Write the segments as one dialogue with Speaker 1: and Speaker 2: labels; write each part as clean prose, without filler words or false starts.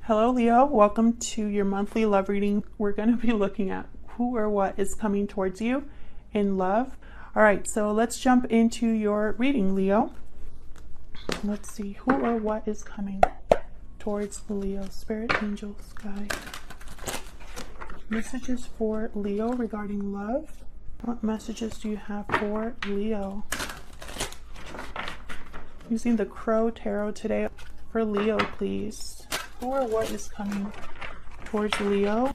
Speaker 1: Hello Leo, welcome to your monthly love reading. We're going to be looking at who or what is coming towards you in love. All right, so let's jump into your reading, Leo. Let's see who or what is coming towards Leo. Spirit, angels, guide. Messages for Leo regarding love. What messages do you have for Leo? Using the Crow Tarot today for Leo, please. Who or what is coming towards Leo?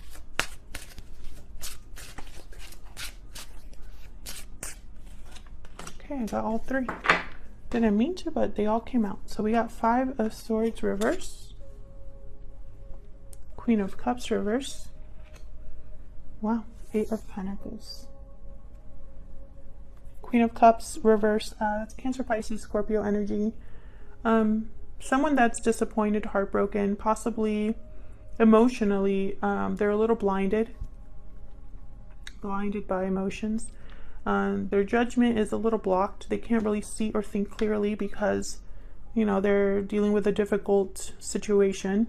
Speaker 1: Okay, I got all three. Didn't mean to, but they all came out. So we got Five of Swords reverse. Queen of Cups reverse. Wow, Eight of Pentacles. Queen of Cups reverse. That's Cancer, Pisces, Scorpio energy. Someone that's disappointed, heartbroken, possibly emotionally, they're a little blinded by emotions. Their judgment is a little blocked. They can't really see or think clearly because, you know, they're dealing with a difficult situation.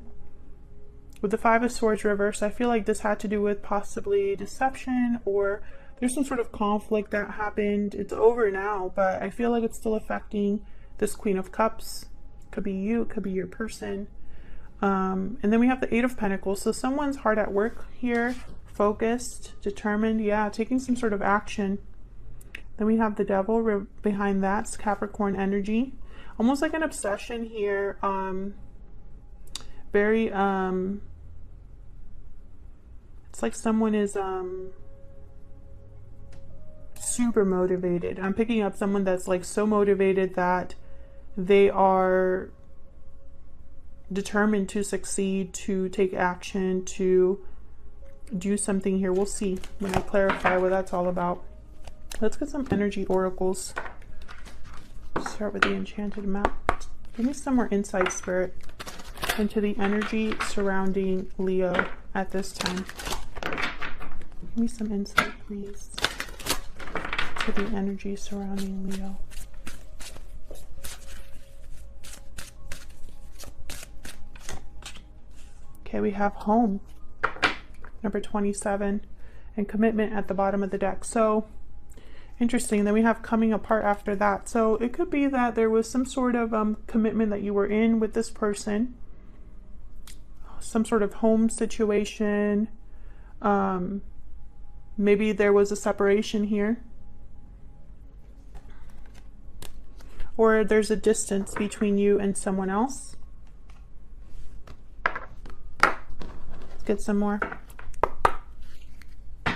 Speaker 1: With the Five of Swords reverse, I feel like this had to do with possibly deception, or there's some sort of conflict that happened. It's over now, but I feel like it's still affecting this Queen of Cups. Could be you, it could be your person. And then we have the Eight of Pentacles. So someone's hard at work here, focused, determined, yeah, taking some sort of action. Then we have the Devil behind that. It's Capricorn energy. Almost like an obsession here. Very, it's like someone is super motivated. I'm picking up someone that's like so motivated that they are determined to succeed, to take action, to do something here. We'll see when I clarify what that's all about. Let's get some energy oracles. Start with the Enchanted Map. Give me some more insight, Spirit, into the energy surrounding Leo at this time. Give me some insight, please, to the energy surrounding Leo. Okay, we have home, number 27, and commitment at the bottom of the deck. So interesting. Then we have coming apart after that. So it could be that there was some sort of commitment that you were in with this person, some sort of home situation. Maybe there was a separation here, or there's a distance between you and someone else. Get some more. Tell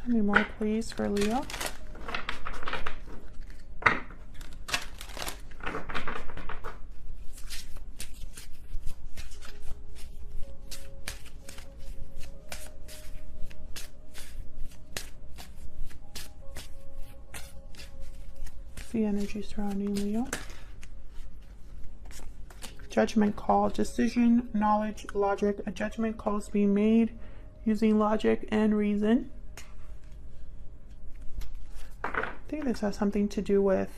Speaker 1: me more, please, for Leo. The energy surrounding Leo. Judgment call, decision, knowledge, logic. A judgment call is being made using logic and reason. I think this has something to do with,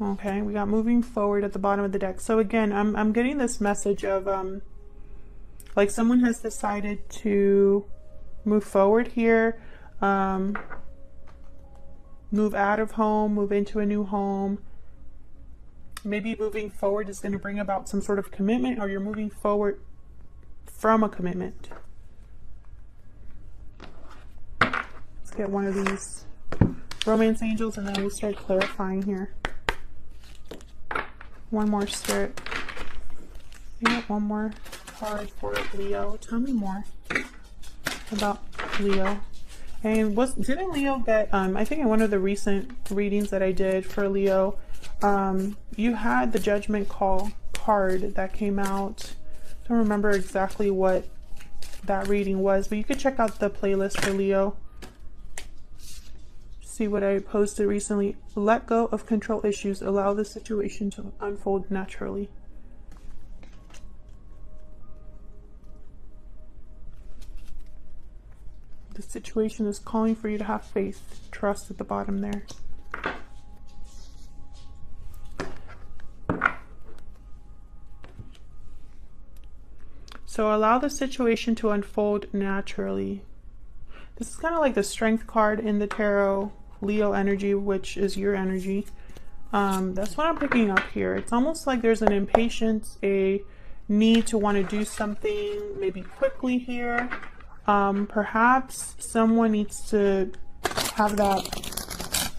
Speaker 1: okay, we got moving forward at the bottom of the deck. So again, I'm getting this message of like someone has decided to move forward here, move out of home, move into a new home. Maybe moving forward is going to bring about some sort of commitment, or you're moving forward from a commitment. Let's get one of these romance angels and then we'll start clarifying here. One more, Spirit. We got one more card for Leo. Tell me more about Leo. And didn't Leo get, I think in one of the recent readings that I did for Leo, you had the Judgment Call card that came out. I don't remember exactly what that reading was, but you could check out the playlist for Leo. See what I posted recently. Let go of control issues. Allow the situation to unfold naturally. The situation is calling for you to have faith. Trust at the bottom there. So allow the situation to unfold naturally. This is kind of like the Strength card in the tarot, Leo energy, which is your energy. That's what I'm picking up here. It's almost like there's an impatience, a need to want to do something maybe quickly here. Perhaps someone needs to have that,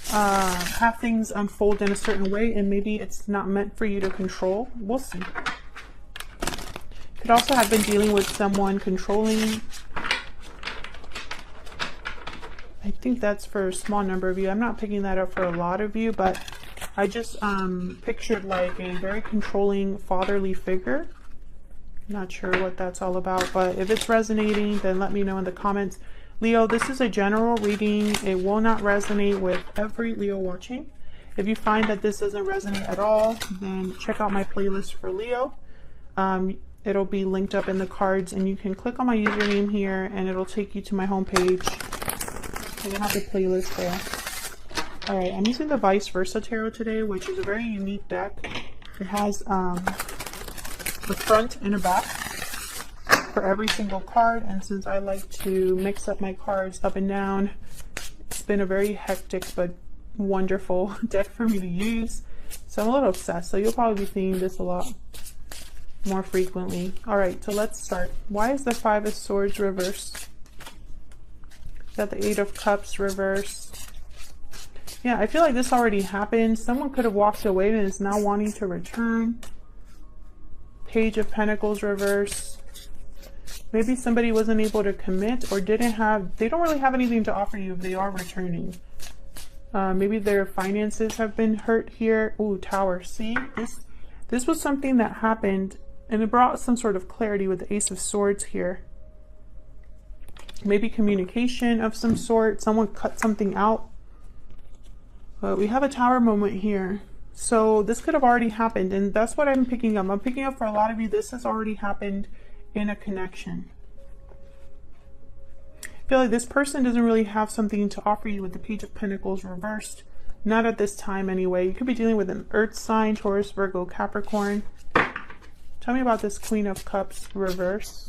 Speaker 1: have things unfold in a certain way, and maybe it's not meant for you to control. We'll see. Could also have been dealing with someone controlling. I think that's for a small number of you. I'm not picking that up for a lot of you, but I just pictured like a very controlling fatherly figure. Not sure what that's all about, but if it's resonating, then let me know in the comments. Leo, this is a general reading. It will not resonate with every Leo watching. If you find that this doesn't resonate at all, then check out my playlist for Leo. It'll be linked up in the cards, and you can click on my username here and it'll take you to my homepage. I have the playlist there. Alright, I'm using the Vice Versa Tarot today, which is a very unique deck. It has a front and a back for every single card, and since I like to mix up my cards up and down, it's been a very hectic but wonderful deck for me to use. So I'm a little obsessed, so you'll probably be seeing this a lot more frequently. Alright, so let's start. Why is the Five of Swords reversed? Got the Eight of Cups reversed. Yeah, I feel like this already happened. Someone could have walked away and is now wanting to return. Page of Pentacles reversed. Maybe somebody wasn't able to commit or they don't really have anything to offer you if they are returning. Maybe their finances have been hurt here. Ooh, Tower. See, this was something that happened and it brought some sort of clarity with the Ace of Swords here. Maybe communication of some sort. Someone cut something out. But we have a Tower moment here. So this could have already happened, and that's what I'm picking up. I'm picking up for a lot of you, this has already happened in a connection. I feel like this person doesn't really have something to offer you with the Page of Pentacles reversed. Not at this time anyway. You could be dealing with an Earth sign, Taurus, Virgo, Capricorn. Tell me about this Queen of Cups reverse.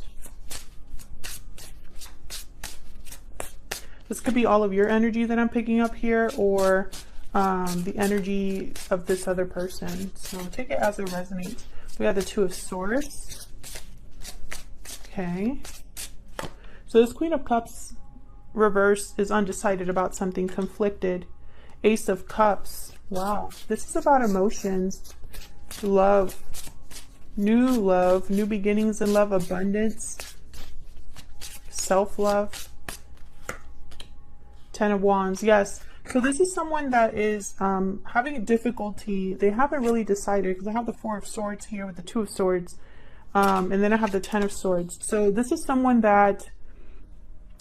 Speaker 1: This could be all of your energy that I'm picking up here, or the energy of this other person. So take it as it resonates. We have the Two of Swords. Okay. So this Queen of Cups reverse is undecided about something, conflicted. Ace of Cups. Wow. This is about emotions, love, new beginnings in love, abundance, self-love. Ten of Wands. Yes. So this is someone that is having a difficulty. They haven't really decided, because I have the Four of Swords here with the Two of Swords. And then I have the Ten of Swords. So this is someone that,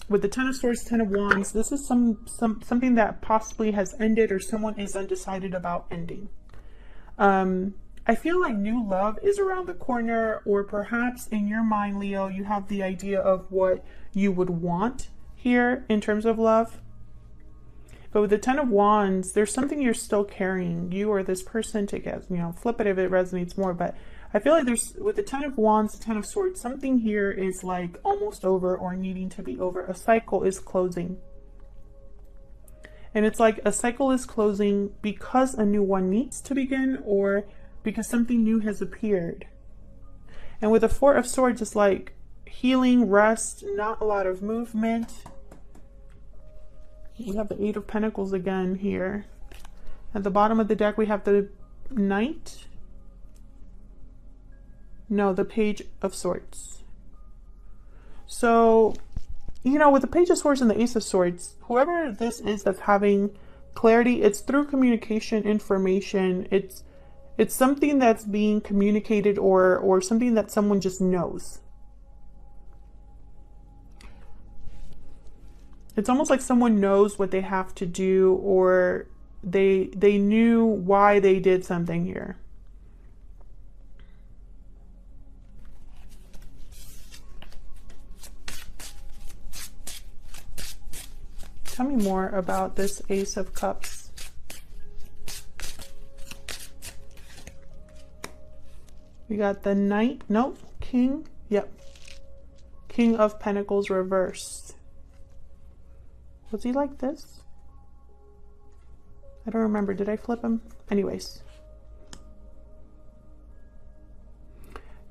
Speaker 1: with the Ten of Swords, Ten of Wands, this is something that possibly has ended, or someone is undecided about ending. I feel like new love is around the corner, or perhaps in your mind, Leo, you have the idea of what you would want here in terms of love. But with the Ten of Wands, there's something you're still carrying, you or this person, to get, flip it if it resonates more. But I feel like there's, with the Ten of Wands, the Ten of Swords, something here is like almost over or needing to be over. A cycle is closing. And it's like a cycle is closing because a new one needs to begin, or because something new has appeared. And with the Four of Swords, it's like healing, rest, not a lot of movement. We have the Eight of Pentacles again here. At the bottom of the deck, we have the Knight. No, the Page of Swords. So, with the Page of Swords and the Ace of Swords, whoever this is that's having clarity, it's through communication, information. It's something that's being communicated, or something that someone just knows. It's almost like someone knows what they have to do, or they knew why they did something here. Tell me more about this Ace of Cups. We got the Knight, nope, King, Yep. King of Pentacles reversed. Was he like this? I don't remember. Did I flip him? Anyways.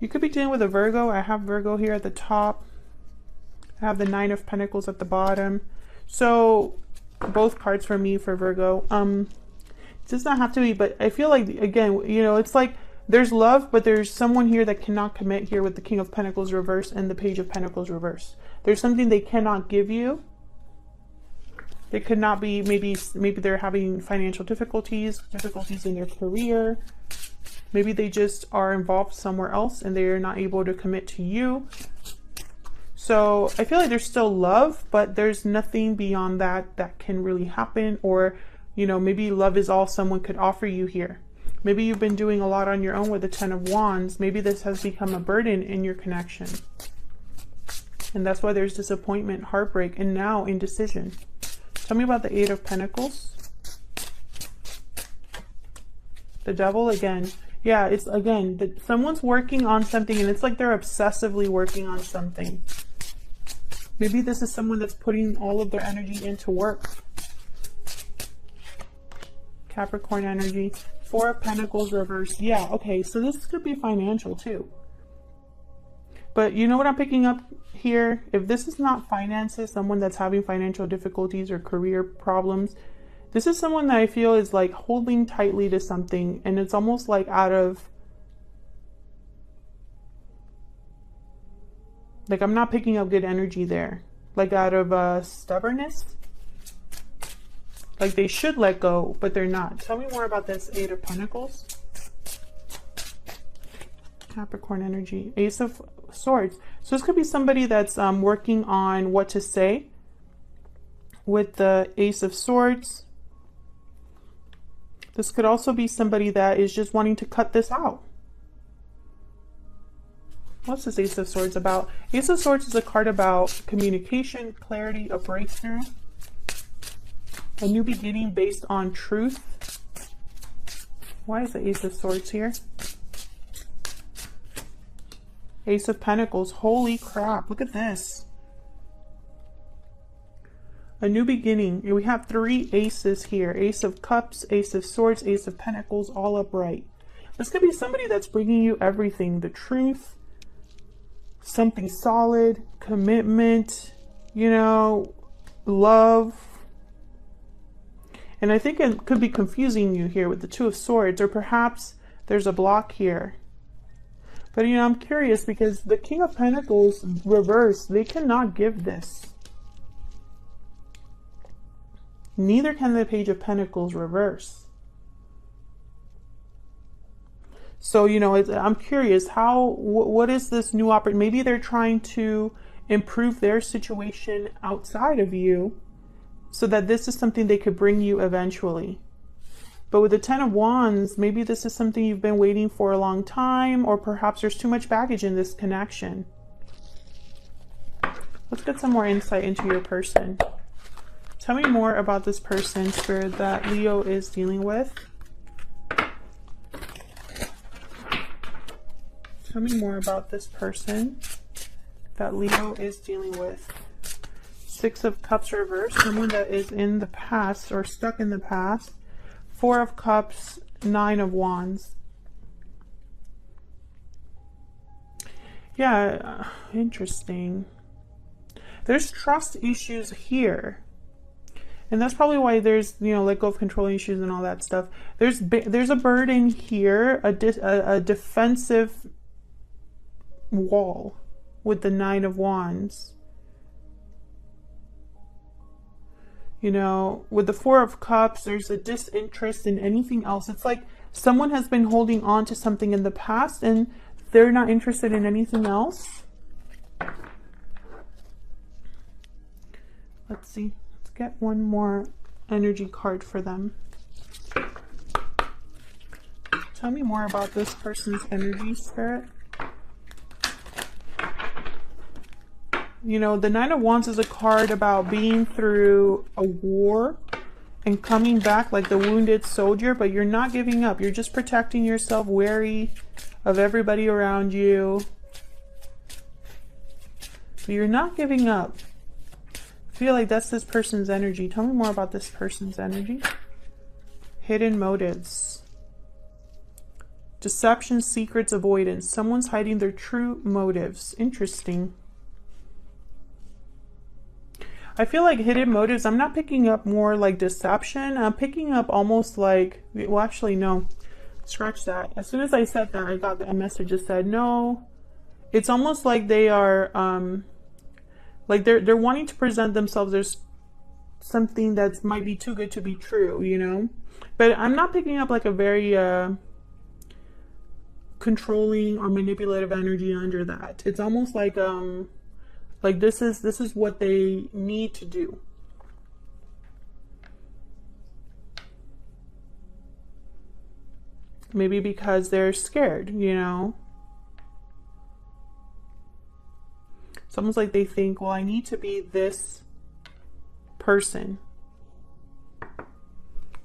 Speaker 1: You could be dealing with a Virgo. I have Virgo here at the top. I have the Nine of Pentacles at the bottom. So both cards for me for Virgo. It does not have to be, but I feel like, again, you know, it's like there's love, but there's someone here that cannot commit here with the King of Pentacles reverse and the Page of Pentacles reverse. There's something they cannot give you. It could not be, maybe they're having financial difficulties in their career. Maybe they just are involved somewhere else and they're not able to commit to you. So I feel like there's still love, but there's nothing beyond that that can really happen. Or, you know, maybe love is all someone could offer you here. Maybe you've been doing a lot on your own with the Ten of Wands. Maybe this has become a burden in your connection. And that's why there's disappointment, heartbreak, and now indecision. Tell me about the Eight of Pentacles. The Devil again. Yeah, it's again, that someone's working on something and it's like they're obsessively working on something. Maybe this is someone that's putting all of their energy into work. Capricorn energy. Four of Pentacles reversed. Yeah, okay, so this could be financial too. But you know what I'm picking up here? If this is not finances, someone that's having financial difficulties or career problems, this is someone that I feel is like holding tightly to something, and it's almost like out of, like I'm not picking up good energy there. Like out of stubbornness. Like they should let go, but they're not. Tell me more about this Eight of Pentacles. Capricorn energy. Ace of Swords. So this could be somebody that's working on what to say with the Ace of Swords. This could also be somebody that is just wanting to cut this out. What's this Ace of Swords about? Ace of Swords is a card about communication, clarity, a breakthrough, a new beginning based on truth. Why is the Ace of Swords here? Ace of Pentacles. Holy crap, look at this. A new beginning. We have three aces here. Ace of Cups, Ace of Swords, Ace of Pentacles, all upright. This could be somebody that's bringing you everything. The truth, something solid, commitment, you know, love. And I think it could be confusing you here with the Two of Swords, or perhaps there's a block here. But, you know, I'm curious because the King of Pentacles reversed, they cannot give this. Neither can the Page of Pentacles reverse. So, you know, I'm curious, what is this new opportunity? Maybe they're trying to improve their situation outside of you so that this is something they could bring you eventually. But with the Ten of Wands, maybe this is something you've been waiting for a long time, or perhaps there's too much baggage in this connection. Let's get some more insight into your person. Tell me more about this person, Spirit, that Leo is dealing with. Tell me more about this person that Leo is dealing with. Six of Cups reversed, someone that is in the past or stuck in the past. Four of Cups, Nine of Wands. Yeah, interesting. There's trust issues here. And that's probably why there's, you know, let go of controlling issues and all that stuff. There's a burden here, a defensive wall with the Nine of Wands. You know, with the Four of Cups, there's a disinterest in anything else. It's like someone has been holding on to something in the past and they're not interested in anything else. Let's see. Let's get one more energy card for them. Tell me more about this person's energy, Spirit. You know, the Nine of Wands is a card about being through a war and coming back like the wounded soldier, but you're not giving up. You're just protecting yourself, wary of everybody around you. You're not giving up. I feel like that's this person's energy. Tell me more about this person's energy. Hidden motives. Deception, secrets, avoidance. Someone's hiding their true motives. Interesting. I feel like hidden motives, I'm not picking up more like deception. I'm picking up almost like, well, actually, no. Scratch that. As soon as I said that, I got a message that said, no. It's almost like they are, like they're wanting to present themselves as something that might be too good to be true, you know? But I'm not picking up like a very controlling or manipulative energy under that. It's almost like this is what they need to do. Maybe because they're scared, you know? It's almost like they think, well, I need to be this person.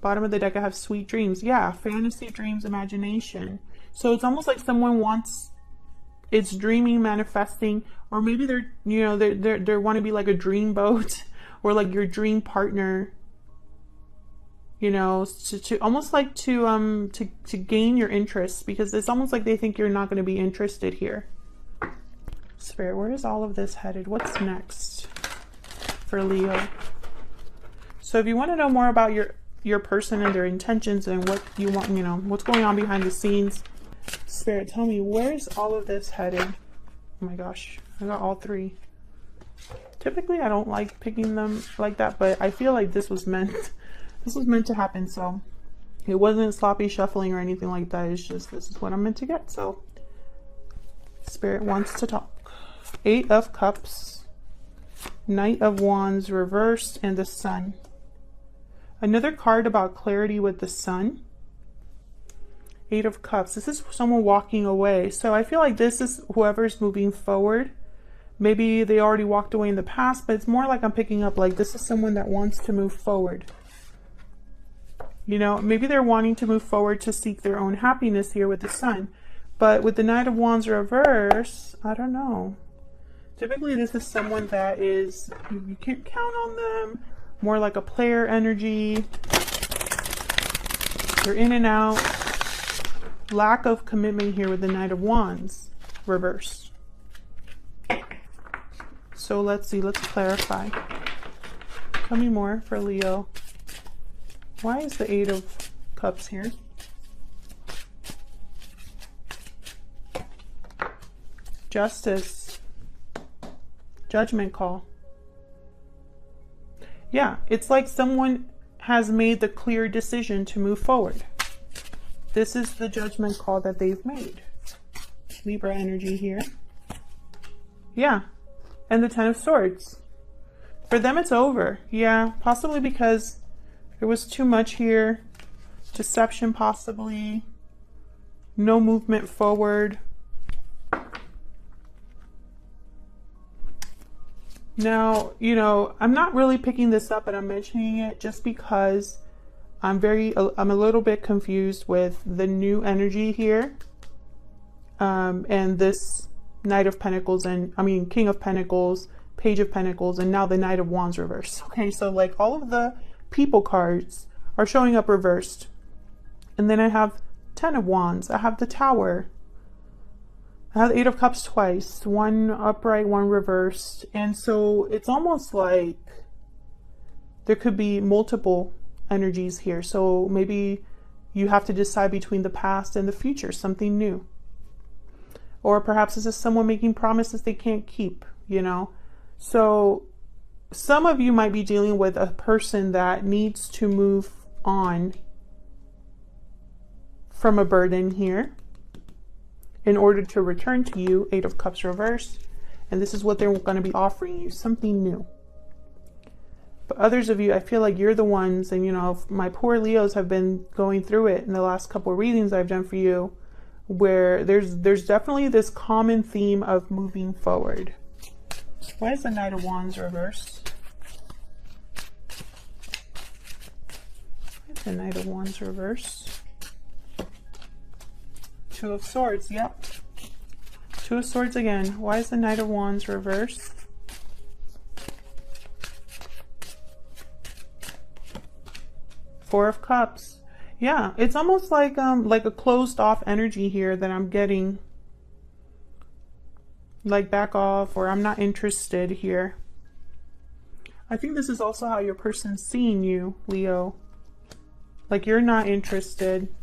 Speaker 1: Bottom of the deck, I have sweet dreams. Yeah, fantasy, dreams, imagination. So it's almost like someone wants, it's dreaming, manifesting, or maybe they're, you know, they want to be like a dream boat or like your dream partner, you know, to almost like to gain your interest, because it's almost like they think you're not going to be interested here. Spirit, where is all of this headed? What's next for Leo? So if you want to know more about your person and their intentions and what you want, you know, what's going on behind the scenes, Spirit, tell me, where's all of this headed? Oh my gosh, I got all three. Typically, I don't like picking them like that, but I feel like this was meant to happen. So it wasn't sloppy shuffling or anything like that. It's just, this is what I'm meant to get. So Spirit wants to talk. 8 of Cups, Knight of Wands reversed, and the Sun. Another card about clarity with the Sun. 8 of Cups. This is someone walking away. So I feel like this is whoever's moving forward. Maybe they already walked away in the past, but it's more like I'm picking up like this is someone that wants to move forward. You know, maybe they're wanting to move forward to seek their own happiness here with the Sun. But with the Knight of Wands reverse, I don't know. Typically, this is someone that is, you can't count on them. More like a player energy. They're in and out. Lack of commitment here with the Knight of Wands reversed. So let's see, let's clarify. Tell me more for Leo. Why is the 8 of Cups here? Justice. Judgment call. Yeah, it's like someone has made the clear decision to move forward. This is the judgment call that they've made. Libra energy here. Yeah, and the 10 of Swords. For them, it's over. Yeah, possibly because there was too much here. Deception, possibly. No movement forward. Now, you know, I'm not really picking this up, but I'm mentioning it just because I'm a little bit confused with the new energy here. And this Knight of Pentacles King of Pentacles, Page of Pentacles, and now the Knight of Wands reversed. Okay, so like all of the people cards are showing up reversed. And then I have 10 of Wands. I have the Tower. I have the 8 of Cups twice, one upright, one reversed. And so it's almost like there could be multiple energies here. So maybe you have to decide between the past and the future, something new. Or perhaps this is someone making promises they can't keep, you know. So some of you might be dealing with a person that needs to move on from a burden here in order to return to you, 8 of Cups reversed. And this is what they're going to be offering you, something new. But others of you, I feel like you're the ones, and you know, my poor Leos have been going through it in the last couple of readings I've done for you, where there's definitely this common theme of moving forward. Why is the Knight of Wands reversed? Why is the Knight of Wands reversed? 2 of Swords, yep. 2 of Swords again. Why is the Knight of Wands reversed? Four of Cups. Yeah, it's almost like a closed off energy here that I'm getting. Like back off, or I'm not interested here. I think this is also how your person's seeing you, Leo. Like you're not interested.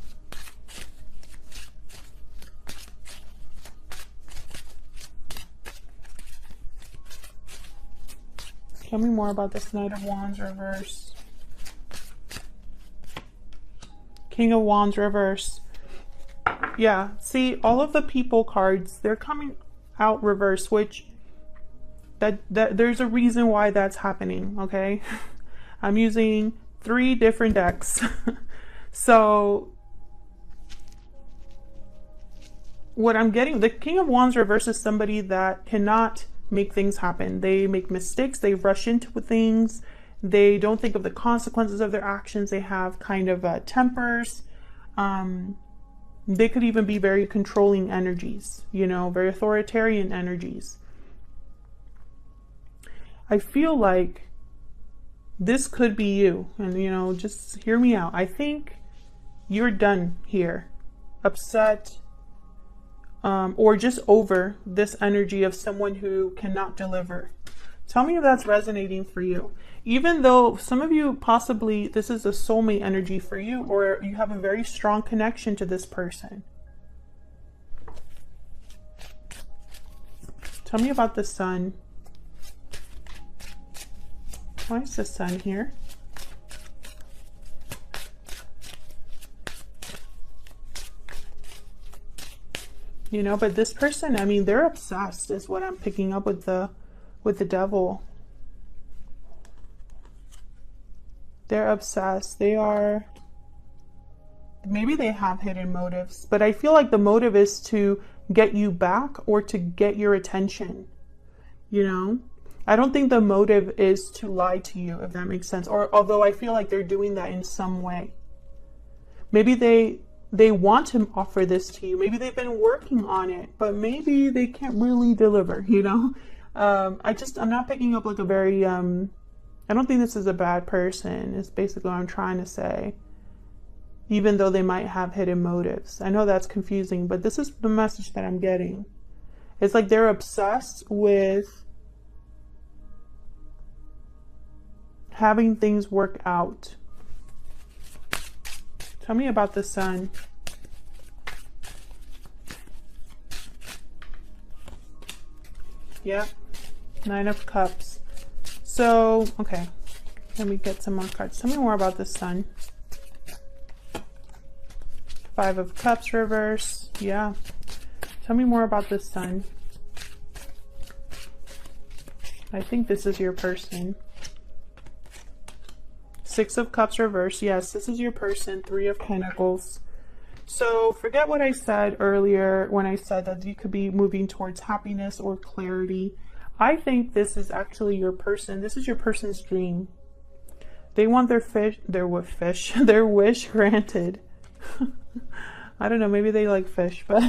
Speaker 1: Tell me more about this Knight of Wands reverse. King of Wands reverse. Yeah, see, all of the people cards, they're coming out reverse, which that there's a reason why that's happening, okay? I'm using 3 different decks. So what I'm getting, the King of Wands reverse is somebody that cannot make things happen. They make mistakes, they rush into things, they don't think of the consequences of their actions, they have kind of tempers. They could even be very controlling energies, you know, very authoritarian energies. I feel like this could be you, and you know, just hear me out. I think you're done here, upset, or just over this energy of someone who cannot deliver. Tell me if that's resonating for you. Even though some of you possibly, this is a soulmate energy for you, or you have a very strong connection to this person. Tell me about the Sun. Why is the Sun here? You know, but this person, I mean, they're obsessed is what I'm picking up with the Devil. They're obsessed. They are, maybe they have hidden motives, but I feel like the motive is to get you back or to get your attention, you know? I don't think the motive is to lie to you, if that makes sense. Or although I feel like they're doing that in some way. Maybe they want to offer this to you. Maybe they've been working on it, but maybe they can't really deliver, you know? I'm not picking up like a very, I don't think this is a bad person, is basically what I'm trying to say. Even though they might have hidden motives. I know that's confusing, but this is the message that I'm getting. It's like they're obsessed with having things work out. Tell me about the Sun. Yeah, 9 of Cups. So, okay, let me get some more cards. Tell me more about the Sun. 5 of Cups reverse. Yeah. Tell me more about the Sun. I think this is your person. 6 of Cups reverse. Yes, this is your person. 3 of Pentacles. So forget what I said earlier when I said that you could be moving towards happiness or clarity. I think this is actually your person. This is your person's dream. They want their wish granted. I don't know, maybe they like fish, but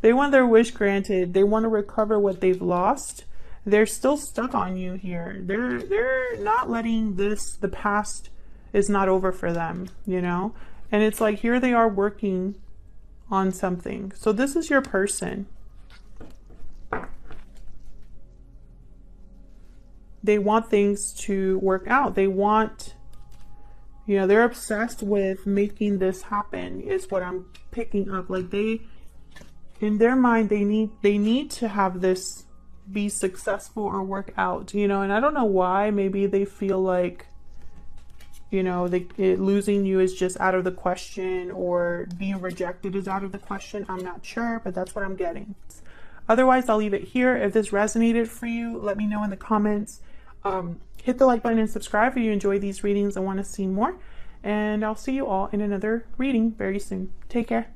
Speaker 1: they want their wish granted. They want to recover what they've lost. They're still stuck on you here. They're not letting the past is not over for them, you know? And it's like, here they are working on something. So this is your person. They want things to work out. They want, you know, they're obsessed with making this happen is what I'm picking up. Like in their mind, they need to have this be successful or work out, you know, and I don't know why. Maybe they feel like, you know, losing you is just out of the question, or being rejected is out of the question. I'm not sure, but that's what I'm getting. Otherwise, I'll leave it here. If this resonated for you, let me know in the comments. Hit the like button and subscribe if you enjoy these readings and want to see more. And I'll see you all in another reading very soon. Take care.